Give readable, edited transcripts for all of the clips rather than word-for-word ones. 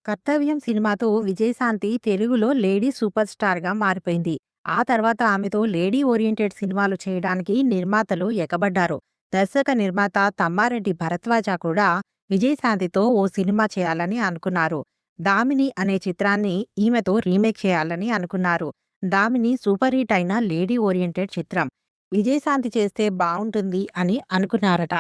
కర్తవ్యం సినిమాతో విజయశాంతి తెలుగులో లేడీ సూపర్ స్టార్‌గా మారిపోయింది. ఆ తర్వాత ఆమెతో లేడీ ఓరియెంటెడ్ సినిమాలు చేయడానికి నిర్మాతలు ఎగబడ్డారు. దర్శక నిర్మాత తమ్మారెడ్డి భరద్వాజ కూడా విజయశాంతితో ఓ సినిమా చేయాలని అనుకున్నారు. 'దామిని' అనే చిత్రాన్ని ఈమెతో రీమేక్ చేయాలని అనుకున్నారు. 'దామిని' సూపర్ హిట్ అయిన లేడీ ఓరియెంటెడ్ చిత్రం. విజయశాంతి చేస్తే బావుంటుంది అని అనుకున్నారట.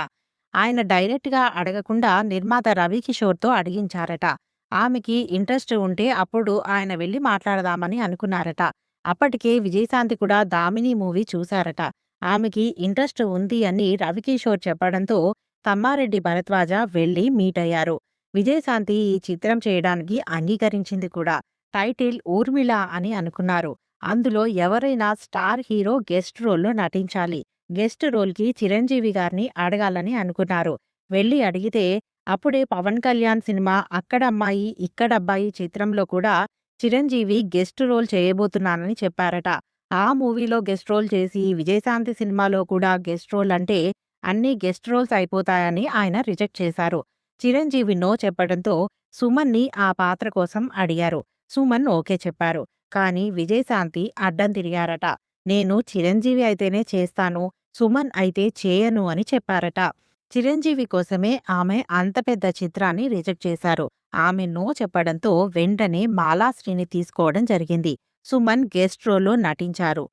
ఆయన డైరెక్ట్‌గా అడగకుండా నిర్మాత రవికిషోర్‌తో అడిగించారట. ఆమెకి ఇంట్రెస్ట్ ఉంటే అప్పుడు ఆయన వెళ్లి మాట్లాడదామని అనుకున్నారట. అప్పటికే విజయశాంతి కూడా 'దామిని' మూవీ చూసారట. ఆమెకి ఇంట్రెస్ట్ ఉంది అని రవికిషోర్ చెప్పడంతో తమ్మారెడ్డి భరద్వాజ వెళ్లి మీట్ అయ్యారు. విజయశాంతి ఈ చిత్రం చేయడానికి అంగీకరించింది కూడా. టైటిల్ 'ఊర్మిళ' అని అనుకున్నారు. అందులో ఎవరైనా స్టార్ హీరో గెస్ట్ రోల్‌లో నటించాలి. గెస్ట్ రోల్‌కి చిరంజీవి గారిని అడగాలని అనుకున్నారు. వెళ్లి అడిగితే అప్పుడే పవన్ కళ్యాణ్ సినిమా 'అక్కడమ్మాయి ఇక్కడబ్బాయి' చిత్రంలో కూడా చిరంజీవి గెస్ట్ రోల్ చేయబోతున్నానని చెప్పారట. ఆ మూవీలో గెస్ట్ రోల్ చేసి విజయశాంతి సినిమాలో కూడా గెస్ట్ రోల్ అంటే అన్నీ గెస్ట్ రోల్స్ అయిపోతాయని ఆయన రిజెక్ట్ చేశారు. చిరంజీవి నో చెప్పడంతో సుమన్‌ని ఆ పాత్ర కోసం అడిగారు. సుమన్ ఓకే చెప్పారు. కానీ విజయశాంతి అడ్డం తిరిగారట. నేను చిరంజీవి అయితేనే చేస్తాను, సుమన్ అయితే చేయను అని చెప్పారట. చిరంజీవి కోసమే ఆమె అంత పెద్ద చిత్రాన్ని రిజెక్ట్ చేశారు. ఆమె నో చెప్పడంతో వెంటనే మాలాశ్రీని తీసుకోవడం జరిగింది. సుమన్ గెస్ట్ రోల్లో నటించారు.